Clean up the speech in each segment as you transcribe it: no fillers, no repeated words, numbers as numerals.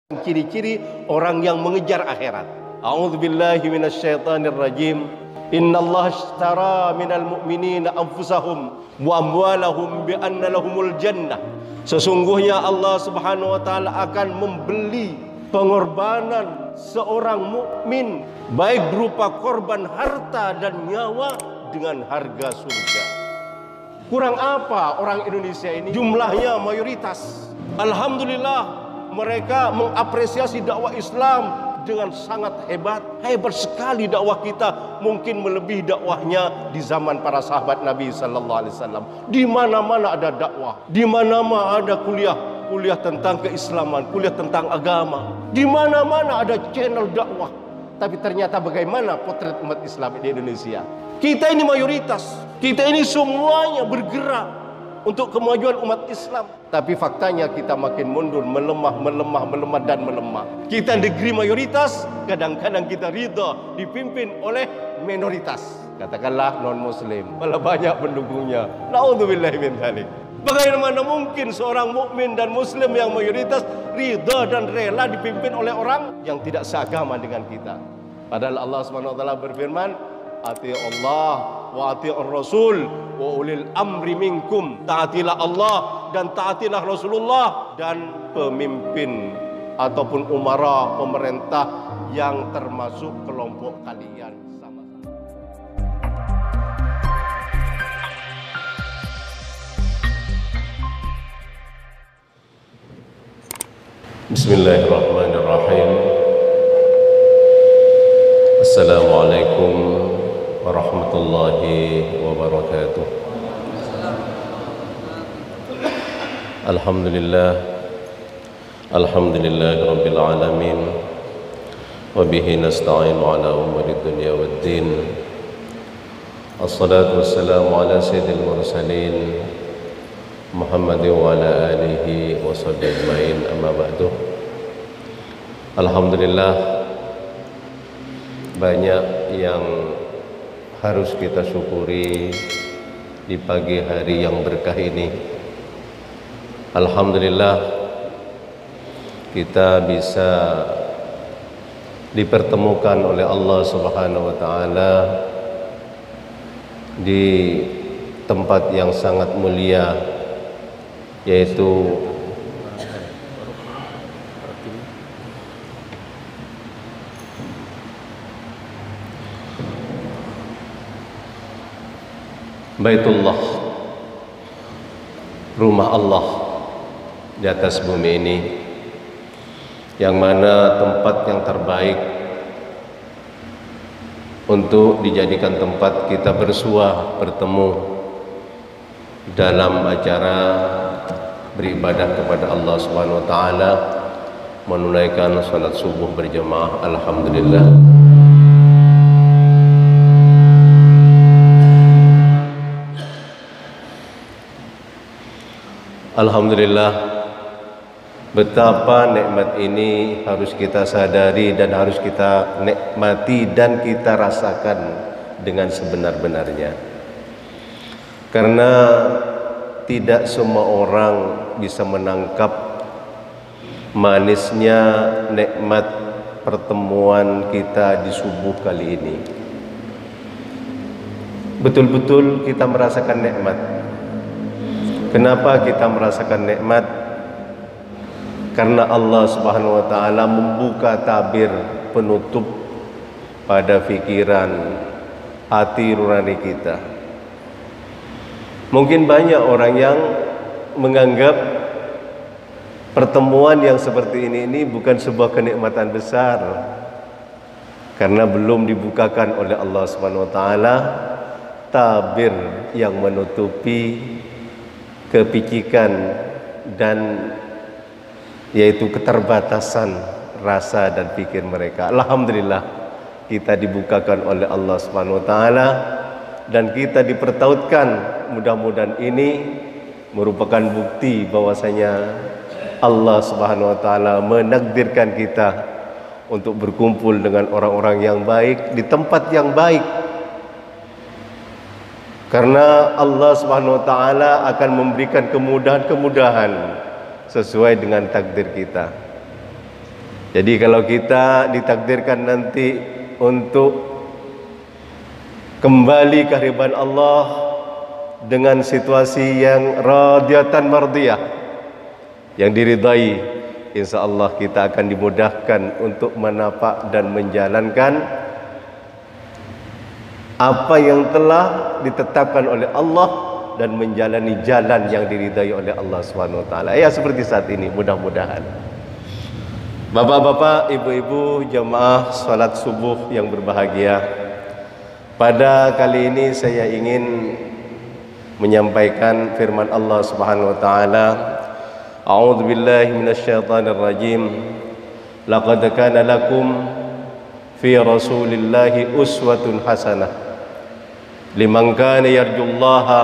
Ciri-ciri orang yang mengejar akhirat. A'udzubillahi minasyaitonirrajim. Innallaha ashtara minal mu'minina anfusahum wa amwalahum bi anna lahumul jannah. Sesungguhnya Allah Subhanahu wa taala akan membeli pengorbanan seorang mukmin baik berupa korban harta dan nyawa dengan harga surga. Kurang apa orang Indonesia ini? Jumlahnya mayoritas. Alhamdulillah, mereka mengapresiasi dakwah Islam dengan sangat hebat. Hebat sekali dakwah kita, mungkin melebihi dakwahnya di zaman para sahabat Nabi sallallahu alaihi wasallam. Di mana-mana ada dakwah, di mana-mana ada kuliah tentang keislaman, kuliah tentang agama. Di mana-mana ada channel dakwah. Tapi ternyata bagaimana potret umat Islam di Indonesia? Kita ini mayoritas, kita ini semuanya bergerak untuk kemajuan umat Islam. Tapi faktanya kita makin mundur, melemah dan melemah. Kita negeri mayoritas, kadang-kadang kita ridha dipimpin oleh minoritas. Katakanlah non-muslim, malah banyak pendukungnya. Na'udzubillahi min dzalik. Bagaimana mungkin seorang mukmin dan muslim yang mayoritas ridha dan rela dipimpin oleh orang yang tidak seagama dengan kita? Padahal Allah Subhanahu wa taala berfirman, "Ati Allah wa ati'ur Rasul wa ulil amri minkum." Taatilah Allah dan taatilah Rasulullah dan pemimpin ataupun umara pemerintah yang termasuk kelompok kalian sama-sama. Bismillahirrahmanirrahim. Assalamualaikum warahmatullahi wabarakatuh. Alhamdulillah rabbil alamin, wa bihi nasta'inu ala umuri dunya waddin. Assalatu wassalamu ala sayyidil mursalin Muhammad wa ala alihi wa sahbihi ajmain, amma ba'du. Alhamdulillah, banyak yang harus kita syukuri di pagi hari yang berkah ini. Alhamdulillah, kita bisa dipertemukan oleh Allah Subhanahu wa taala di tempat yang sangat mulia, yaitu Baitullah, rumah Allah di atas bumi ini, yang mana tempat yang terbaik untuk dijadikan tempat kita bersua, bertemu dalam acara beribadah kepada Allah Subhanahu wa taala, menunaikan salat subuh berjamaah. Alhamdulillah. Alhamdulillah, betapa nikmat ini harus kita sadari dan harus kita nikmati dan kita rasakan dengan sebenar-benarnya. Karena tidak semua orang bisa menangkap manisnya nikmat pertemuan kita di subuh kali ini. Betul-betul kita merasakan nikmat. Kenapa kita merasakan nikmat? Karena Allah Subhanahu wa taala membuka tabir penutup pada pikiran, hati nurani kita. Mungkin banyak orang yang menganggap pertemuan yang seperti ini bukan sebuah kenikmatan besar, karena belum dibukakan oleh Allah Subhanahu wa taala tabir yang menutupi kepicikan dan yaitu keterbatasan rasa dan pikir mereka. Alhamdulillah, kita dibukakan oleh Allah Subhanahu wa taala dan kita dipertautkan. Mudah-mudahan ini merupakan bukti bahwasanya Allah Subhanahu wa taala menakdirkan kita untuk berkumpul dengan orang-orang yang baik di tempat yang baik. Karena Allah Subhanahu wa taala akan memberikan kemudahan-kemudahan sesuai dengan takdir kita. Jadi kalau kita ditakdirkan nanti untuk kembali ke hadirat Allah dengan situasi yang radiyatan mardiyah, yang diridai, insya Allah kita akan dimudahkan untuk menapak dan menjalankan apa yang telah ditetapkan oleh Allah dan menjalani jalan yang diridai oleh Allah Subhanahu wa taala. Ya, seperti saat ini, mudah-mudahan. Bapak-bapak, ibu-ibu, jamaah salat subuh yang berbahagia. Pada kali ini saya ingin menyampaikan firman Allah Subhanahu wa taala. A'udzu billahi minasyaitonir rajim. Laqad kana lakum fi Rasulillahi uswatun hasanah liman kana yarjullaha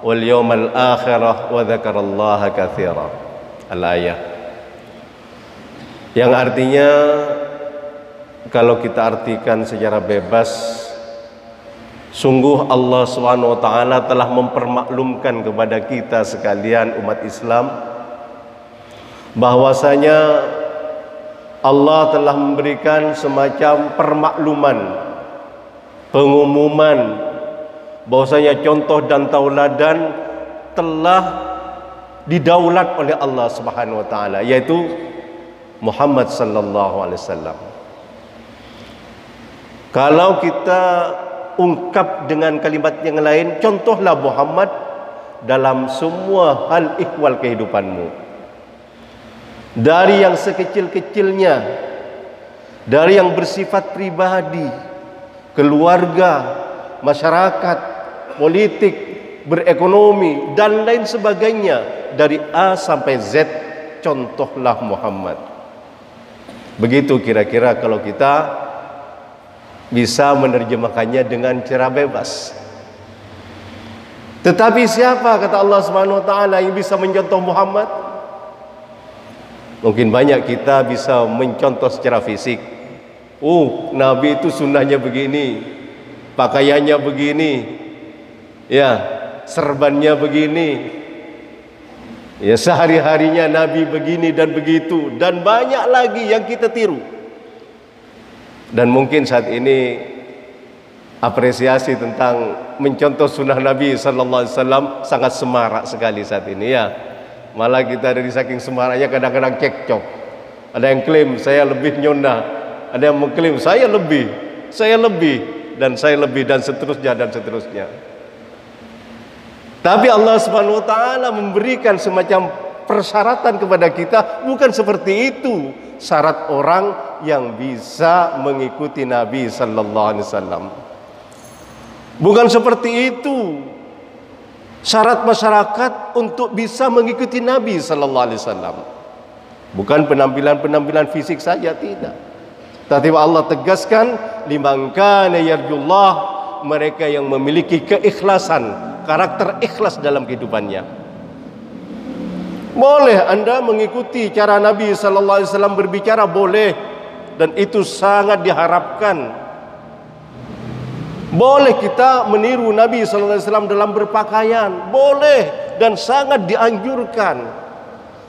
wal yawmal akhirah wa dzakarallaha katsira. Al-ayah. Yang artinya, kalau kita artikan secara bebas, sungguh Allah SWT telah mempermaklumkan kepada kita sekalian umat Islam bahwasanya Allah telah memberikan semacam permakluman, pengumuman bahwasanya contoh dan tauladan telah didaulat oleh Allah Subhanahu wa taala, yaitu Muhammad sallallahu alaihi wasallam. Kalau kita ungkap dengan kalimat yang lain, contohlah Muhammad dalam semua hal ihwal kehidupanmu. Dari yang sekecil-kecilnya, dari yang bersifat pribadi, keluarga, masyarakat, politik, berekonomi, dan lain sebagainya, dari A sampai Z, contohlah Muhammad. Begitu kira-kira kalau kita bisa menerjemahkannya dengan cara bebas. Tetapi siapa, kata Allah Subhanahu wa taala, yang bisa mencontoh Muhammad? Mungkin banyak kita bisa mencontoh secara fisik. Oh, Nabi itu sunnahnya begini, pakaiannya begini, ya, serbannya begini, ya, sehari-harinya Nabi begini dan begitu, dan banyak lagi yang kita tiru. Dan mungkin saat ini apresiasi tentang mencontoh sunnah Nabi sallallahu alaihi wasallam sangat semarak sekali saat ini, ya. Malah kita dari saking semaraknya kadang-kadang cekcok. Ada yang klaim saya lebih nyonah, ada yang mengklaim saya lebih, dan saya lebih, dan seterusnya. Tapi Allah Subhanahu wa taala memberikan semacam persyaratan kepada kita, bukan seperti itu syarat orang yang bisa mengikuti Nabi sallallahu alaihi wasallam. Bukan seperti itu syarat masyarakat untuk bisa mengikuti Nabi sallallahu alaihi wasallam. Bukan penampilan-penampilan fisik saja, tidak. Tapi Allah tegaskan, liman kana yarjullah, mereka yang memiliki keikhlasan, karakter ikhlas dalam kehidupannya. Boleh Anda mengikuti cara Nabi sallallahu alaihi wasallam berbicara, boleh, dan itu sangat diharapkan. Boleh kita meniru Nabi sallallahu alaihi wasallam dalam berpakaian, boleh, dan sangat dianjurkan.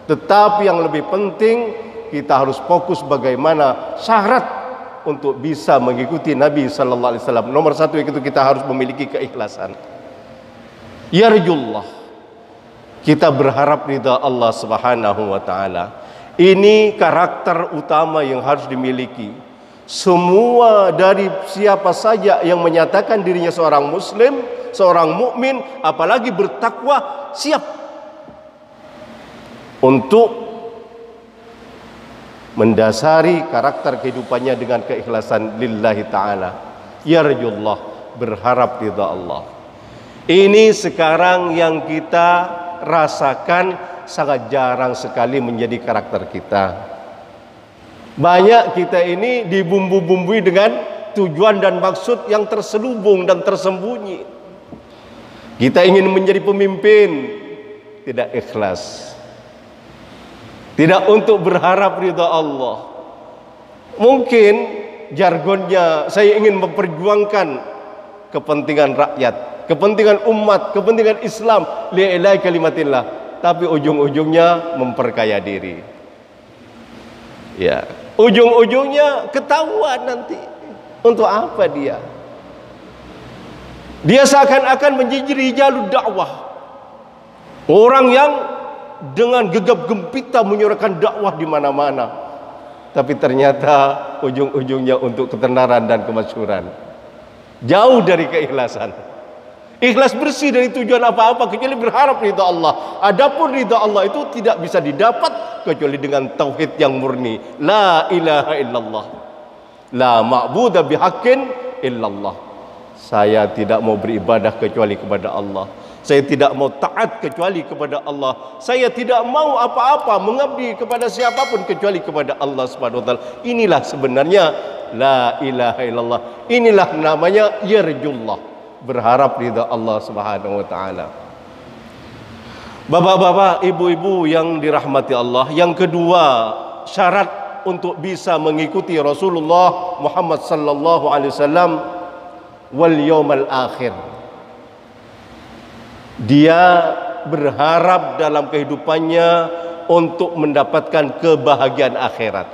Tetapi yang lebih penting, kita harus fokus bagaimana syarat untuk bisa mengikuti Nabi sallallahu alaihi wasallam. Nomor satu itu kita harus memiliki keikhlasan. Yarjullah, kita berharap ridha Allah Subhanahu wa taala. Ini karakter utama yang harus dimiliki. Semua dari siapa saja yang menyatakan dirinya seorang muslim, seorang mukmin, apalagi bertakwa, siap untuk mendasari karakter kehidupannya dengan keikhlasan lillahi ta'ala. Yarjullah, berharap ridha Allah. Ini sekarang yang kita rasakan sangat jarang sekali menjadi karakter kita. Banyak kita ini dibumbu-bumbui dengan tujuan dan maksud yang terselubung dan tersembunyi. Kita ingin menjadi pemimpin, tidak ikhlas, tidak untuk berharap ridha Allah. Mungkin jargonnya, saya ingin memperjuangkan kepentingan rakyat, kepentingan umat, kepentingan Islam, li'ilai kalimatillah, tapi ujung-ujungnya memperkaya diri. Ya, ujung-ujungnya ketahuan nanti untuk apa dia. Dia seakan-akan menjadi rijalud dakwah, orang yang dengan gegap gempita menyuarakan dakwah di mana-mana, tapi ternyata ujung-ujungnya untuk ketenaran dan kemasyhuran, jauh dari keikhlasan. Ikhlas bersih dari tujuan apa-apa kecuali berharap ridha Allah. Adapun ridha Allah itu tidak bisa didapat kecuali dengan tauhid yang murni. La ilaha illallah, la ma'budu bihaqqin illallah. Saya tidak mau beribadah kecuali kepada Allah. Saya tidak mau taat kecuali kepada Allah. Saya tidak mau apa-apa mengabdi kepada siapapun kecuali kepada Allah Subhanahu wa taala. Inilah sebenarnya la ilaha illallah. Inilah namanya yarjullah, berharap ridha Allah Subhanahu wa taala. Bapak-bapak, ibu-ibu yang dirahmati Allah, yang kedua syarat untuk bisa mengikuti Rasulullah Muhammad sallallahu alaihi wasallam wal yaumal akhir. Dia berharap dalam kehidupannya untuk mendapatkan kebahagiaan akhirat.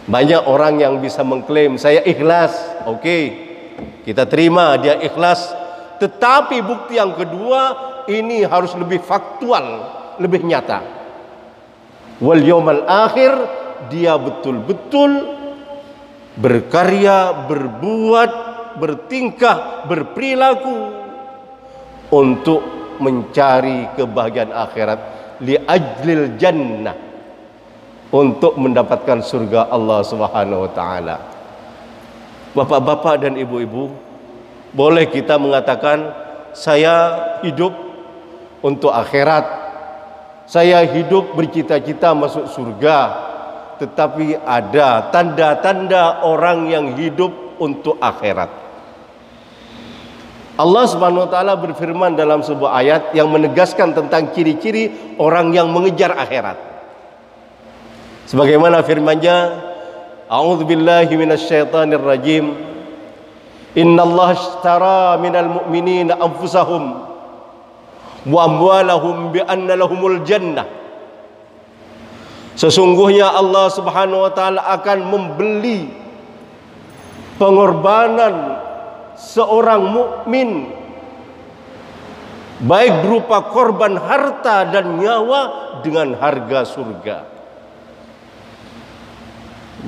Banyak orang yang bisa mengklaim saya ikhlas. Oke, kita terima dia ikhlas. Tetapi bukti yang kedua ini harus lebih faktual, lebih nyata. Wal yaumal akhir, dia betul-betul berkarya, berbuat, bertingkah, berperilaku untuk mencari kebahagiaan akhirat, li ajlil jannah, untuk mendapatkan surga Allah Subhanahu wa taala. Bapak-bapak dan ibu-ibu, boleh kita mengatakan saya hidup untuk akhirat, saya hidup bercita-cita masuk surga, tetapi ada tanda-tanda orang yang hidup untuk akhirat. Allah Subhanahu wa taala berfirman dalam sebuah ayat yang menegaskan tentang ciri-ciri orang yang mengejar akhirat. Sebagaimana firman-Nya, A'udzubillahi minasyaitonir rajim. Innallaha ashtara minal mu'minina anfusahum wa amwalahum bi anna lahumul jannah. Sesungguhnya Allah Subhanahu wa taala akan membeli pengorbanan seorang mukmin, baik berupa korban harta dan nyawa, dengan harga surga.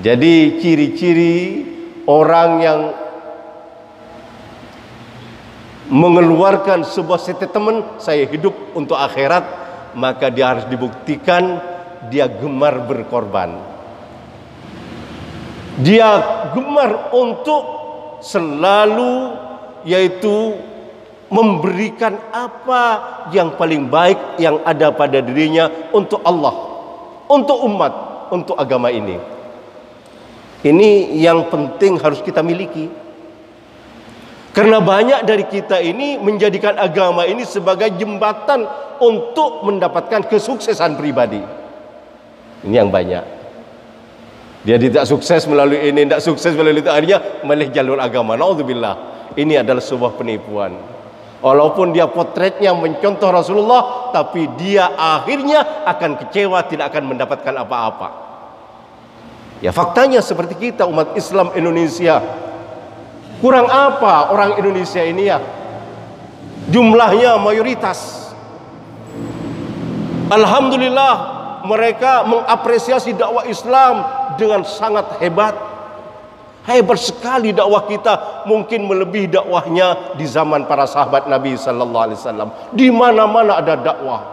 Jadi ciri-ciri orang yang mengeluarkan sebuah statement saya hidup untuk akhirat, maka dia harus dibuktikan dia gemar berkorban. Dia gemar untuk selalu, yaitu memberikan apa yang paling baik yang ada pada dirinya untuk Allah, untuk umat, untuk agama ini. Ini yang penting harus kita miliki. Karena banyak dari kita ini menjadikan agama ini sebagai jembatan untuk mendapatkan kesuksesan pribadi. Ini yang banyak. Dia tidak sukses melalui ini, tidak sukses melalui itu, akhirnya memilih jalur agama. Naudzubillah. Ini adalah sebuah penipuan. Walaupun dia potretnya mencontoh Rasulullah, tapi dia akhirnya akan kecewa, tidak akan mendapatkan apa-apa. Ya, faktanya seperti kita umat Islam Indonesia. Kurang apa orang Indonesia ini ya? Jumlahnya mayoritas. Alhamdulillah, mereka mengapresiasi dakwah Islam dengan sangat hebat. Hebat sekali dakwah kita, mungkin melebihi dakwahnya di zaman para sahabat Nabi sallallahu alaihi wasallam. Di mana-mana ada dakwah.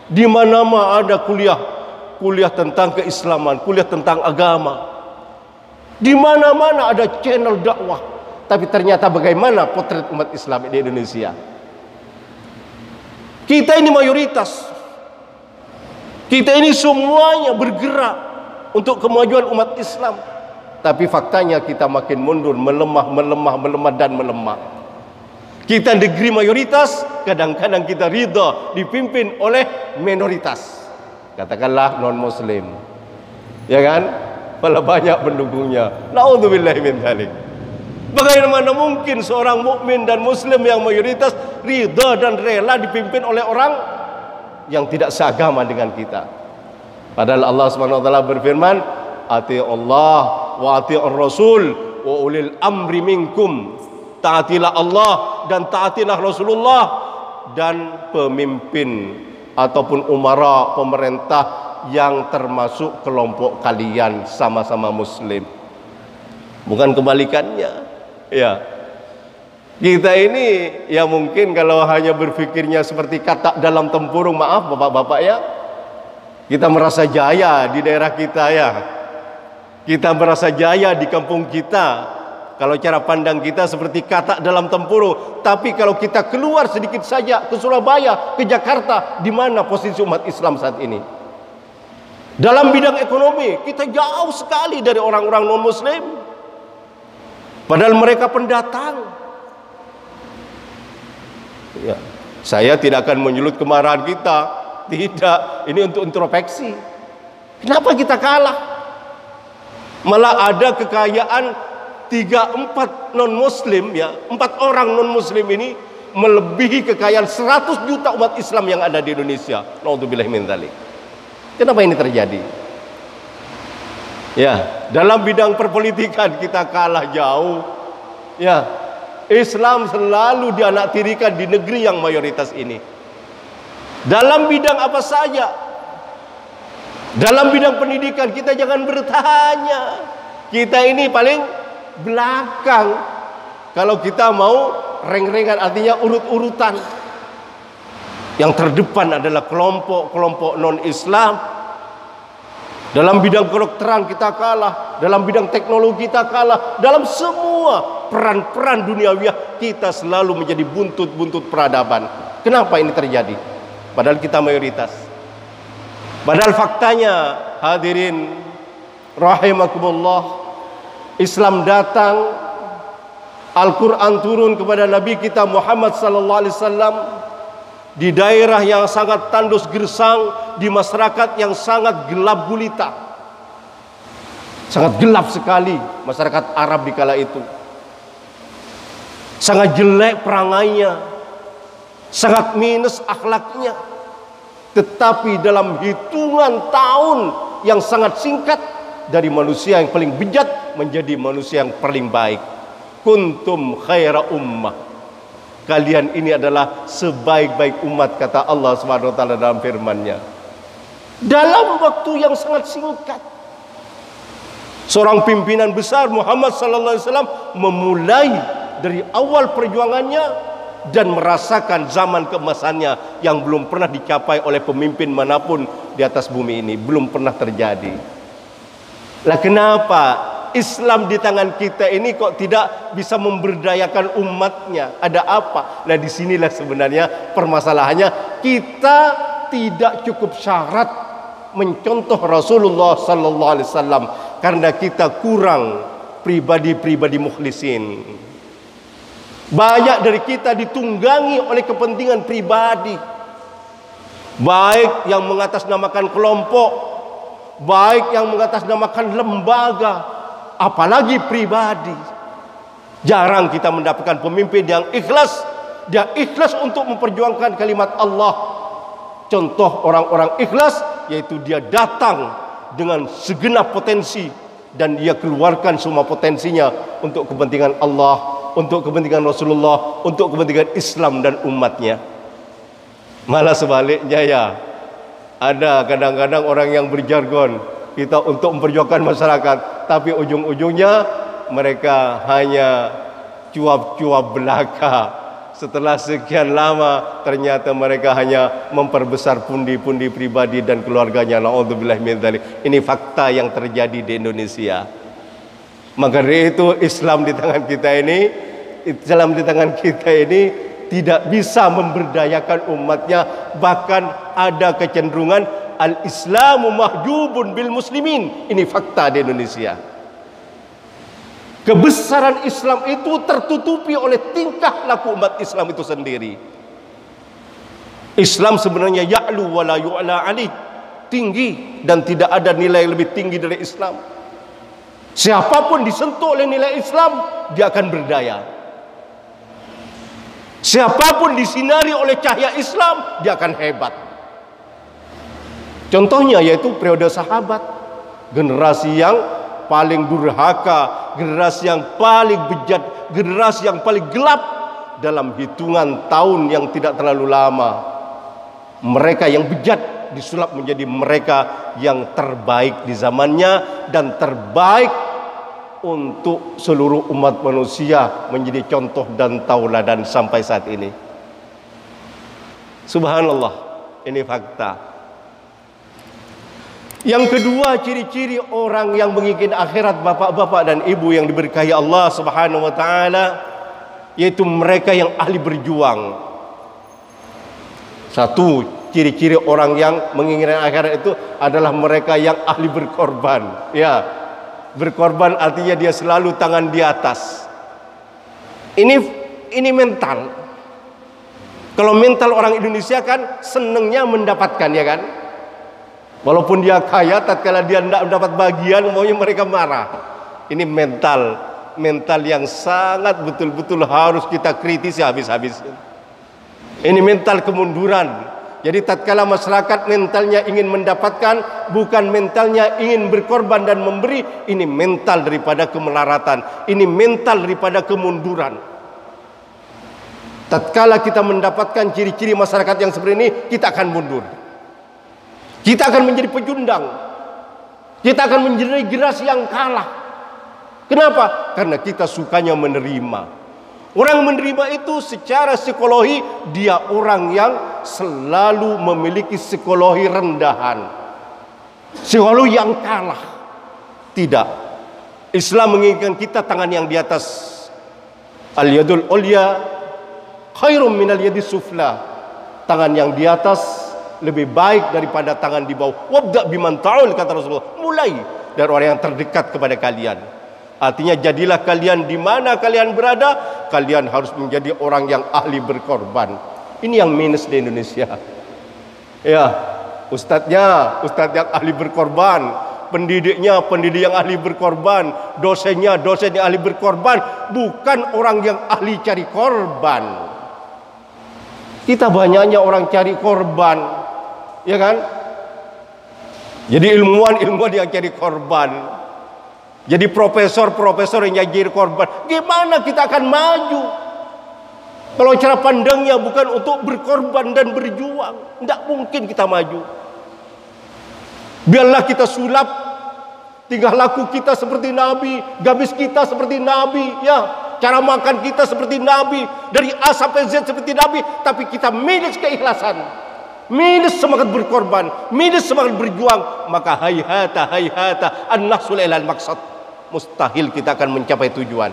Di mana-mana ada kuliah tentang keislaman, kuliah tentang agama. Di mana-mana ada channel dakwah. Tapi ternyata bagaimana potret umat Islam di Indonesia? Kita ini mayoritas. Kita ini semuanya bergerak untuk kemajuan umat Islam. Tapi faktanya kita makin mundur, melemah dan melemah. Kita negeri mayoritas, kadang-kadang kita ridha dipimpin oleh minoritas. Katakanlah non-muslim. Ya kan? Malah banyak pendukungnya. Naudzubillahi min dzalik. Bagaimana mungkin seorang mukmin dan muslim yang mayoritas ridha dan rela dipimpin oleh orang yang tidak seagama dengan kita? Padahal Allah Subhanahu wa taala berfirman, "Ati'ullah wa ati'ur rasul wa ulil amri minkum." Taatilah Allah dan taatilah Rasulullah dan pemimpin ataupun umara pemerintah yang termasuk kelompok kalian, sama-sama muslim. Bukan kebalikannya. Ya. Kita ini ya mungkin kalau hanya berpikirnya seperti katak dalam tempurung, maaf bapak-bapak ya, kita merasa jaya di daerah kita ya. Kita merasa jaya di kampung kita. Kalau cara pandang kita seperti katak dalam tempurung. Tapi kalau kita keluar sedikit saja ke Surabaya, ke Jakarta, di mana posisi umat Islam saat ini? Dalam bidang ekonomi kita jauh sekali dari orang-orang non-muslim. Padahal mereka pendatang. Ya, saya tidak akan menyulut kemarahan kita. Tidak, ini untuk introspeksi. Kenapa kita kalah? Malah ada kekayaan 3-4 non-muslim ya, 4 orang non-muslim ini melebihi kekayaan 100 juta umat Islam yang ada di Indonesia. Naudzubillah min dzalik. Kenapa ini terjadi? Ya, dalam bidang perpolitikan kita kalah jauh. Ya, Islam selalu dianaktirikan di negeri yang mayoritas ini. Dalam bidang apa saja. Dalam bidang pendidikan kita jangan bertanya. Kita ini paling belakang kalau kita mau reng-rengan, artinya urut-urutan. Yang terdepan adalah kelompok-kelompok non-Islam. Dalam bidang kedokteran kita kalah, dalam bidang teknologi kita kalah, dalam semua peran-peran duniawiah kita selalu menjadi buntut-buntut peradaban. Kenapa ini terjadi? Padahal kita mayoritas. Padahal faktanya, hadirin rahimakumullah, Islam datang, Al-Quran turun kepada Nabi kita Muhammad sallallahu alaihi wasallam di daerah yang sangat tandus gersang, di masyarakat yang sangat gelap gulita. Sangat gelap sekali masyarakat Arab di kala itu. Sangat jelek perangainya, sangat minus akhlaknya. Tetapi dalam hitungan tahun yang sangat singkat, dari manusia yang paling bejat menjadi manusia yang paling baik. Kuntum khaira ummah. Kalian ini adalah sebaik-baik umat, kata Allah Subhanahu wa taala dalam firman-Nya. Dalam waktu yang sangat singkat, seorang pimpinan besar Muhammad sallallahu alaihi wasallam memulai dari awal perjuangannya dan merasakan zaman keemasannya yang belum pernah dicapai oleh pemimpin manapun di atas bumi ini, belum pernah terjadi. Lah kenapa Islam di tangan kita ini kok tidak bisa memberdayakan umatnya? Ada apa? Nah disinilah sebenarnya permasalahannya. Kita tidak cukup syarat mencontoh Rasulullah sallallahu alaihi wasallam karena kita kurang pribadi-pribadi mukhlisin. Banyak dari kita ditunggangi oleh kepentingan pribadi, baik yang mengatasnamakan kelompok, baik yang mengatasnamakan lembaga, apalagi pribadi. Jarang kita mendapatkan pemimpin yang ikhlas. Dia ikhlas untuk memperjuangkan kalimat Allah. Contoh orang-orang ikhlas yaitu dia datang dengan segenap potensi dan dia keluarkan semua potensinya untuk kepentingan Allah, untuk kepentingan Rasulullah, untuk kepentingan Islam dan umatnya. Malah sebaliknya ya, ada kadang-kadang orang yang berjargon kita untuk memperjuangkan masyarakat, tapi ujung-ujungnya mereka hanya cuap-cuap belaka. Setelah sekian lama ternyata mereka hanya memperbesar pundi-pundi pribadi dan keluarganya. Na'udzubillah min dzalik. Ini fakta yang terjadi di Indonesia. Maka dari itu Islam di tangan kita ini tidak bisa memberdayakan umatnya, bahkan ada kecenderungan al-Islamu mahjubun bil muslimin. Ini fakta di Indonesia. Kebesaran Islam itu tertutupi oleh tingkah laku umat Islam itu sendiri. Islam sebenarnya ya'lu wa la yu'la alih, tinggi dan tidak ada nilai lebih tinggi dari Islam. Siapapun disentuh oleh nilai Islam, dia akan berdaya. Siapapun disinari oleh cahaya Islam, dia akan hebat. Contohnya yaitu periode sahabat, generasi yang paling durhaka, generasi yang paling bejat, generasi yang paling gelap. Dalam hitungan tahun yang tidak terlalu lama, mereka yang bejat disulap menjadi mereka yang terbaik di zamannya dan terbaik untuk seluruh umat manusia, menjadi contoh dan tauladan sampai saat ini. Subhanallah, ini fakta. Yang kedua, ciri-ciri orang yang menginginkan akhirat, bapak-bapak dan ibu yang diberkahi Allah Subhanahu wa taala, yaitu mereka yang ahli berjuang. Satu ciri-ciri orang yang menginginkan akhirat itu adalah mereka yang ahli berkorban. Ya, berkorban artinya dia selalu tangan di atas. Ini mental. Kalau mental orang Indonesia kan senengnya mendapatkan, ya kan? Walaupun dia kaya, tatkala dia tidak mendapat bagian, maunya mereka marah. Ini mental yang sangat betul-betul harus kita kritisi habis-habis. Ini mental kemunduran. Jadi tatkala masyarakat mentalnya ingin mendapatkan, bukan mentalnya ingin berkorban dan memberi, ini mental daripada kemelaratan, ini mental daripada kemunduran. Tatkala kita mendapatkan ciri-ciri masyarakat yang seperti ini, kita akan mundur. Kita akan menjadi pecundang. Kita akan menjadi generasi yang kalah. Kenapa? Karena kita sukanya menerima. Orang menerima itu secara psikologi, dia orang yang selalu memiliki psikologi rendahan, psikologi yang kalah. Tidak. Islam menginginkan kita tangan yang di atas. Al-yadul ulya khairum minal yadis sufla. Tangan yang di atas lebih baik daripada tangan di bawah. Wabda biman ta'ul, kata Rasulullah. Mulai dari orang yang terdekat kepada kalian. Artinya jadilah kalian di mana kalian berada, kalian harus menjadi orang yang ahli berkorban. Ini yang minus di Indonesia. Ya, ustadz yang ahli berkorban, pendidiknya pendidik yang ahli berkorban, dosennya dosen yang ahli berkorban, bukan orang yang ahli cari korban. Kita banyaknya orang cari korban, ya kan? Jadi ilmuwan yang cari korban. Jadi profesor yang jadi korban. Gimana kita akan maju kalau cara pandangnya bukan untuk berkorban dan berjuang? Tidak mungkin kita maju. Biarlah kita sulap tingkah laku kita seperti Nabi, gabis kita seperti Nabi, ya, cara makan kita seperti Nabi, dari A sampai Z seperti Nabi, tapi kita minus keikhlasan, minus semangat berkorban, minus semangat berjuang, maka hayhata an-nahsul ilal maqsad. Mustahil kita akan mencapai tujuan.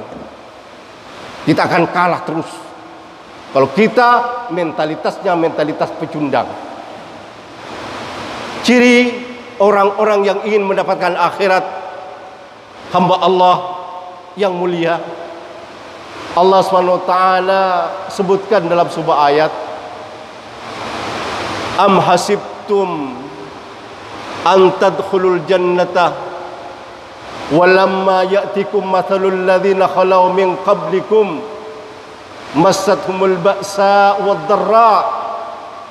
Kita akan kalah terus kalau kita mentalitasnya mentalitas pecundang. Ciri orang-orang yang ingin mendapatkan akhirat, hamba Allah yang mulia, Allah SWT sebutkan dalam sebuah ayat, am hasibtum an tadkhulul jannata walamma ya'tikum mathalul ladzina khalau min qablikum massathumul ba'sa wad-dharra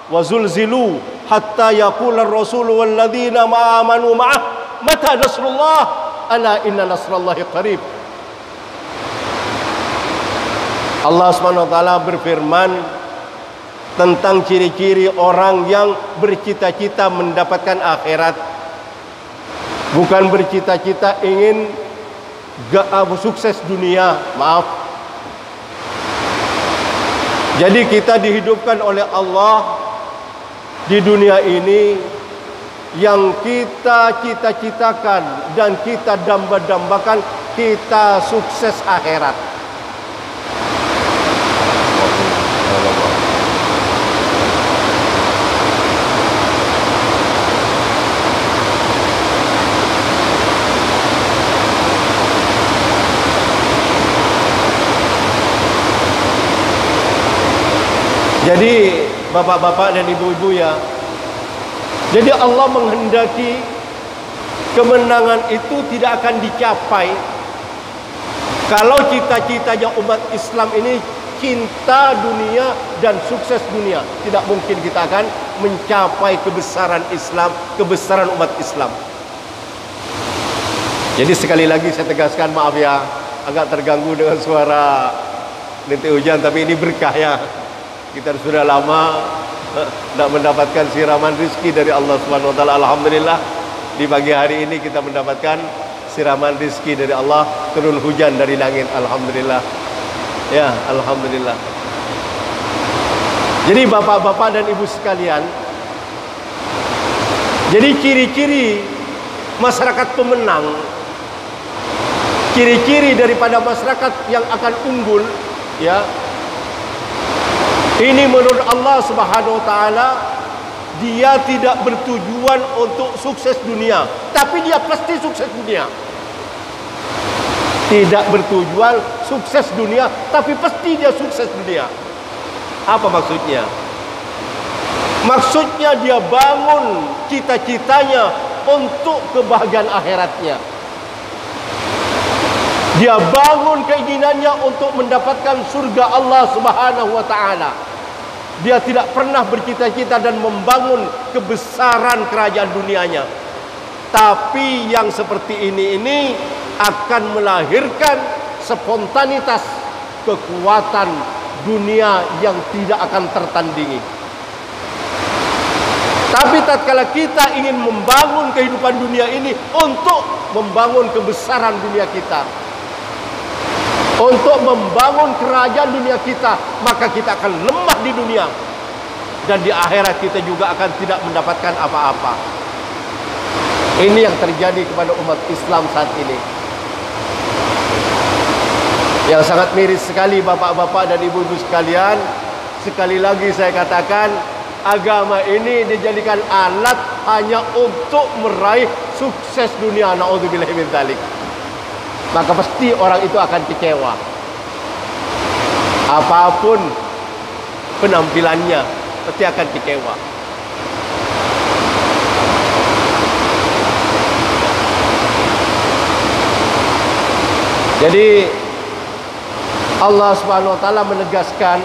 wa zulzilu hatta yaqula ar-rasul wal ladzina amanu ma'ah mata nasrullah ala inna nasrallahi qarib. Allah SWT berfirman tentang ciri-ciri orang yang bercita-cita mendapatkan akhirat, bukan bercita-cita ingin sukses dunia. Maaf. Jadi kita dihidupkan oleh Allah di dunia ini, yang kita cita-citakan dan kita damba-dambakan kita sukses akhirat. Jadi bapak-bapak dan ibu-ibu ya, jadi Allah menghendaki kemenangan itu tidak akan dicapai kalau cita-citanya umat Islam ini cinta dunia dan sukses dunia. Tidak mungkin kita akan mencapai kebesaran Islam, kebesaran umat Islam. Jadi sekali lagi saya tegaskan, maaf ya, agak terganggu dengan suara rintik hujan, tapi ini berkah ya. Kita sudah lama tidak mendapatkan siraman rizki dari Allah Subhanahu wa taala. Alhamdulillah di pagi hari ini kita mendapatkan siraman rizki dari Allah, turun hujan dari langit. Alhamdulillah. Ya, alhamdulillah. Jadi bapak-bapak dan ibu sekalian, jadi ciri-ciri masyarakat pemenang, ciri-ciri daripada masyarakat yang akan unggul, ya, ini menurut Allah Subhanahu wa taala, dia tidak bertujuan untuk sukses dunia, tapi dia pasti sukses dunia. Tidak bertujuan sukses dunia, tapi pasti dia sukses dunia. Apa maksudnya? Maksudnya dia bangun cita-citanya untuk kebahagiaan akhiratnya. Dia bangun keinginannya untuk mendapatkan surga Allah Subhanahu wa taala. Dia tidak pernah bercita-cita dan membangun kebesaran kerajaan dunianya. Tapi yang seperti ini akan melahirkan spontanitas kekuatan dunia yang tidak akan tertandingi. Tapi tatkala kita ingin membangun kehidupan dunia ini untuk membangun kebesaran dunia kita, untuk membangun kerajaan dunia kita, maka kita akan lemah di dunia, dan di akhirat kita juga akan tidak mendapatkan apa-apa. Ini yang terjadi kepada umat Islam saat ini. Yang sangat miris sekali bapak-bapak dan ibu-ibu sekalian. Sekali lagi saya katakan, agama ini dijadikan alat hanya untuk meraih sukses dunia. Na'udzubillahi min dzalik. Maka pasti orang itu akan kecewa. Apapun penampilannya, pasti akan kecewa. Jadi Allah Subhanahu wa taala menegaskan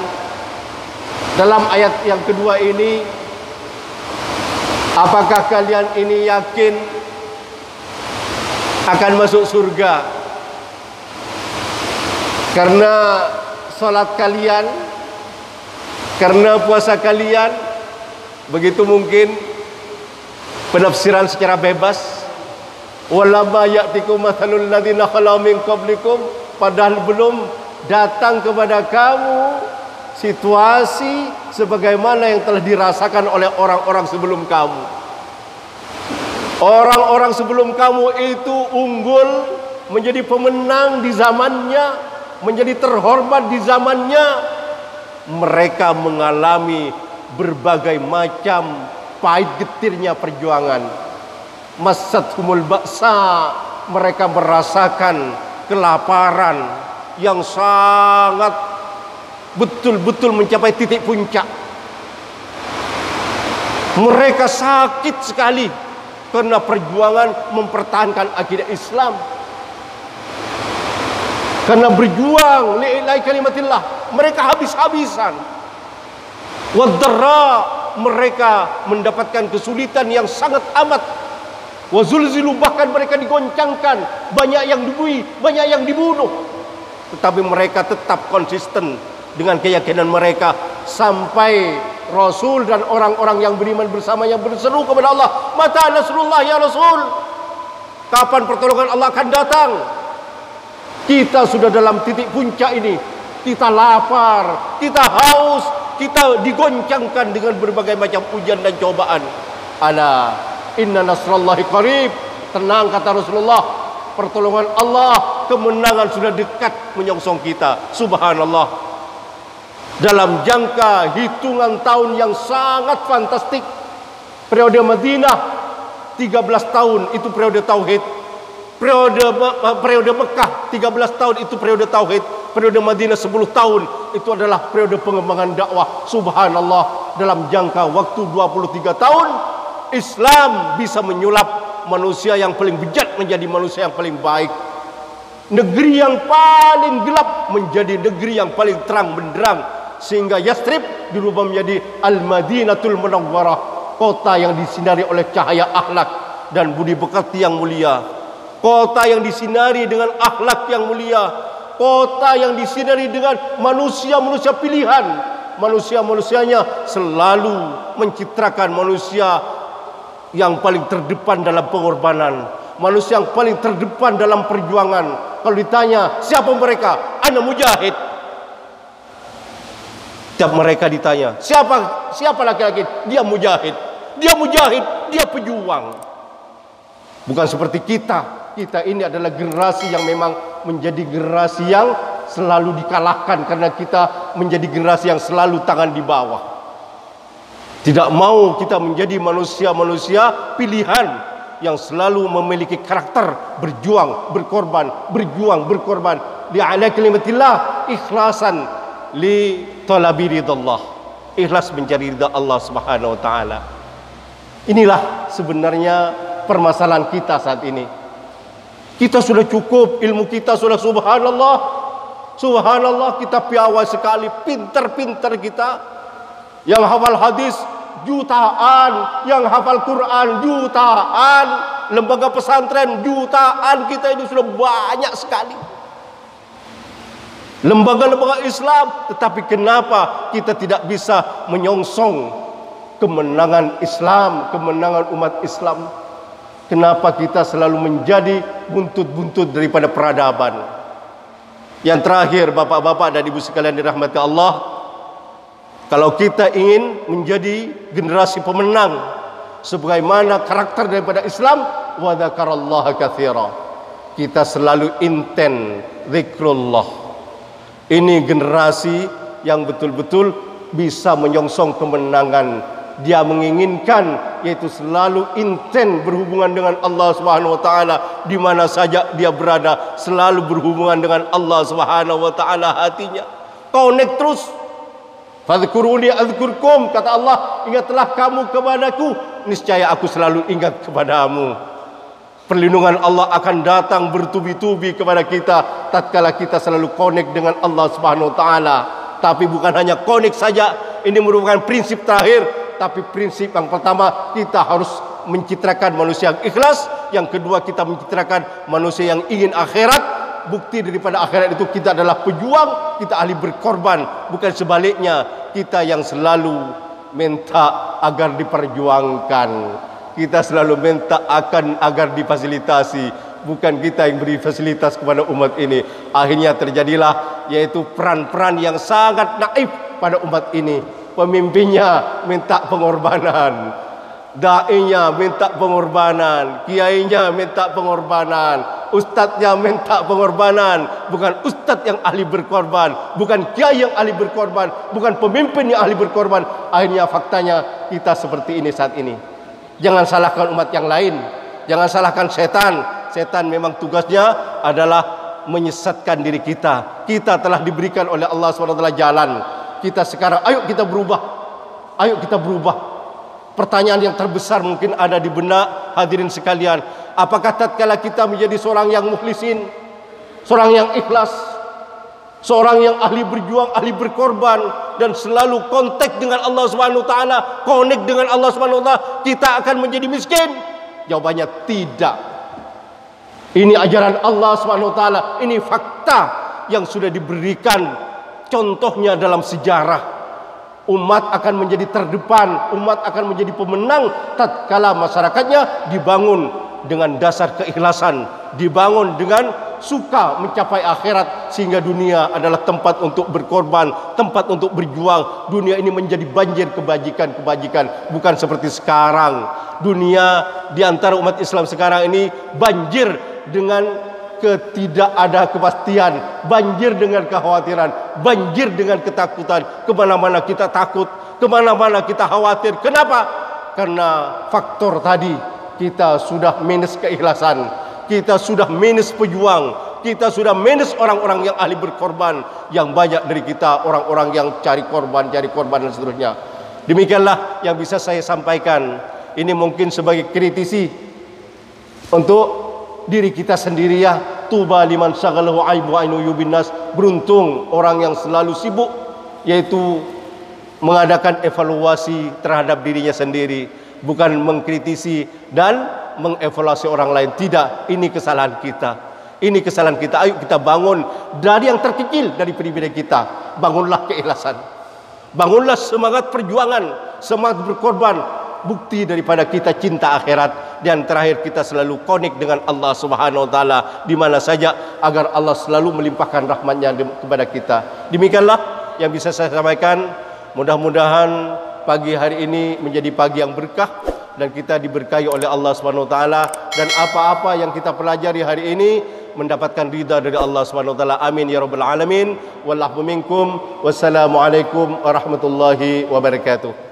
dalam ayat yang kedua ini, apakah kalian ini yakin akan masuk surga karena salat kalian, karena puasa kalian? Begitu mungkin penafsiran secara bebas. Walamma ya'tikum mathalul ladzina khala min qablikum, padahal belum datang kepada kamu situasi sebagaimana yang telah dirasakan oleh orang-orang sebelum kamu. Orang-orang sebelum kamu itu unggul, menjadi pemenang di zamannya, menjadi terhormat di zamannya. Mereka mengalami berbagai macam pahit getirnya perjuangan. Masathumul ba'sa, mereka merasakan kelaparan yang sangat betul-betul mencapai titik puncak. Mereka sakit sekali karena perjuangan mempertahankan akidah Islam. Karena berjuang li'ilahi kalimatillah, mereka habis-habisan. Waddarra, mereka mendapatkan kesulitan yang sangat amat. Wazulzilu, bahkan mereka digoncangkan, banyak yang dibunuh, banyak yang dibunuh. Tetapi mereka tetap konsisten dengan keyakinan mereka, sampai Rasul dan orang-orang yang beriman bersamanya berseru kepada Allah, "Mata nasrullah ya Rasul?" Kapan pertolongan Allah akan datang? Kita sudah dalam titik puncak ini. Kita lapar, kita haus, kita digoncangkan dengan berbagai macam ujian dan cobaan. Ala inna nasrallahi qarib. Tenang, kata Rasulullah, pertolongan Allah, kemenangan sudah dekat menyongsong kita. Subhanallah. Dalam jangka hitungan tahun yang sangat fantastik, periode Madinah 13 tahun itu periode tauhid. Periode Mekah 13 tahun itu periode tauhid. Periode Madinah 10 tahun itu adalah periode pengembangan dakwah. Subhanallah, dalam jangka waktu 23 tahun Islam bisa menyulap manusia yang paling bejat menjadi manusia yang paling baik. Negeri yang paling gelap menjadi negeri yang paling terang benderang. sehingga Yastrib dirubah menjadi Al-Madinatul Munawwarah, kota yang disinari oleh cahaya akhlak dan budi pekerti yang mulia, kota yang disinari dengan akhlak yang mulia, kota yang disinari dengan manusia-manusia pilihan. Manusia-manusianya selalu mencitrakan manusia yang paling terdepan dalam pengorbanan, manusia yang paling terdepan dalam perjuangan. Kalau ditanya siapa mereka, ana mujahid. Tiap mereka ditanya siapa laki-laki, dia mujahid, dia pejuang. Bukan seperti kita ini adalah generasi yang memang menjadi generasi yang selalu dikalahkan, karena kita menjadi generasi yang selalu tangan di bawah. Tidak mau kita menjadi manusia-manusia pilihan yang selalu memiliki karakter berjuang, berkorban li ala kalimatillah, ikhlasan li talabi ridallah, ikhlas mencari ridha Allah Subhanahu wa taala. Inilah sebenarnya permasalahan kita saat ini. Kita sudah cukup, ilmu kita sudah subhanallah, kita piawai sekali, pintar-pintar kita. Yang hafal hadis jutaan, yang hafal Quran jutaan, lembaga pesantren jutaan, kita ini sudah banyak sekali. Lembaga-lembaga Islam, tetapi kenapa kita tidak bisa menyongsong kemenangan Islam, kemenangan umat Islam? Kenapa kita selalu menjadi buntut-buntut daripada peradaban? Yang terakhir, bapak-bapak dan ibu sekalian dirahmati Allah, kalau kita ingin menjadi generasi pemenang sebagaimana karakter daripada Islam, wa dzakarallaha katsira, kita selalu inten zikrullah. Ini generasi yang betul-betul bisa menyongsong kemenangan. Dia menginginkan, yaitu selalu inten berhubungan dengan Allah Subhanahu wa taala di mana saja dia berada, selalu berhubungan dengan Allah Subhanahu wa taala hatinya. Connect terus. Fadhkuruni adzkurkum, kata Allah, ingatlah kamu kepadaku, niscaya aku selalu ingat kepadamu. Perlindungan Allah akan datang bertubi-tubi kepada kita tatkala kita selalu connect dengan Allah Subhanahu wa taala. Tapi bukan hanya connect saja, ini merupakan prinsip terakhir. Tapi prinsip yang pertama, kita harus mencitrakan manusia yang ikhlas. Yang kedua, kita mencitrakan manusia yang ingin akhirat. Bukti daripada akhirat itu kita adalah pejuang, kita ahli berkorban. Bukan sebaliknya, kita yang selalu minta agar diperjuangkan, kita selalu minta agar difasilitasi. Bukan kita yang beri fasilitas kepada umat ini. Akhirnya terjadilah yaitu peran-peran yang sangat naif pada umat ini. Pemimpinnya minta pengorbanan, dai-nya minta pengorbanan, kiainya minta pengorbanan, ustadznya minta pengorbanan. Bukan ustadz yang ahli berkorban, bukan kiai yang ahli berkorban, bukan pemimpin yang ahli berkorban. Akhirnya faktanya kita seperti ini saat ini. Jangan salahkan umat yang lain, jangan salahkan setan. Setan memang tugasnya adalah menyesatkan diri kita. Kita telah diberikan oleh Allah SWT jalan. Kita sekarang, ayo kita berubah. Ayo kita berubah. Pertanyaan yang terbesar mungkin ada di benak hadirin sekalian. Apakah tatkala kita menjadi seorang yang mukhlisin, seorang yang ikhlas, seorang yang ahli berjuang, ahli berkorban, dan selalu kontak dengan Allah Subhanahu wa taala, connect dengan Allah Subhanahu wa taala, kita akan menjadi miskin? Jawabannya tidak. Ini ajaran Allah Subhanahu wa taala, ini fakta yang sudah diberikan contohnya dalam sejarah. Umat akan menjadi terdepan, umat akan menjadi pemenang tatkala masyarakatnya dibangun dengan dasar keikhlasan, dibangun dengan suka mencapai akhirat, sehingga dunia adalah tempat untuk berkorban, tempat untuk berjuang. Dunia ini menjadi banjir kebajikan-kebajikan, bukan seperti sekarang. Dunia di antara umat Islam sekarang ini banjir dengan ketidakada kepastian, banjir dengan kekhawatiran, banjir dengan ketakutan. Kemana-mana kita takut, kemana-mana kita khawatir. Kenapa? Karena faktor tadi, kita sudah minus keikhlasan, kita sudah minus pejuang, kita sudah minus orang-orang yang ahli berkorban. Yang banyak dari kita orang-orang yang cari korban dan seterusnya. Demikianlah yang bisa saya sampaikan. Ini mungkin sebagai kritisi untuk diri kita sendiri ya. Tuba liman syaghalahu aibu ainu yubinnas. Beruntung orang yang selalu sibuk yaitu mengadakan evaluasi terhadap dirinya sendiri, bukan mengkritisi dan mengevaluasi orang lain. Tidak, ini kesalahan kita. Ini kesalahan kita. Ayo kita bangun dari yang terkecil, dari pribadi kita. Bangunlah keikhlasan. Bangunlah semangat perjuangan, semangat berkorban. Bukti daripada kita cinta akhirat. Dan terakhir, kita selalu connect dengan Allah Subhanahu wa taala di mana saja, agar Allah selalu melimpahkan rahmat-Nya kepada kita. Demikianlah yang bisa saya sampaikan. Mudah-mudahan pagi hari ini menjadi pagi yang berkah dan kita diberkahi oleh Allah Subhanahu wa taala, dan apa-apa yang kita pelajari hari ini mendapatkan ridha dari Allah Subhanahu wa taala. Amin ya rabbal alamin. Wallahu minkum. Wassalamualaikum warahmatullahi wabarakatuh.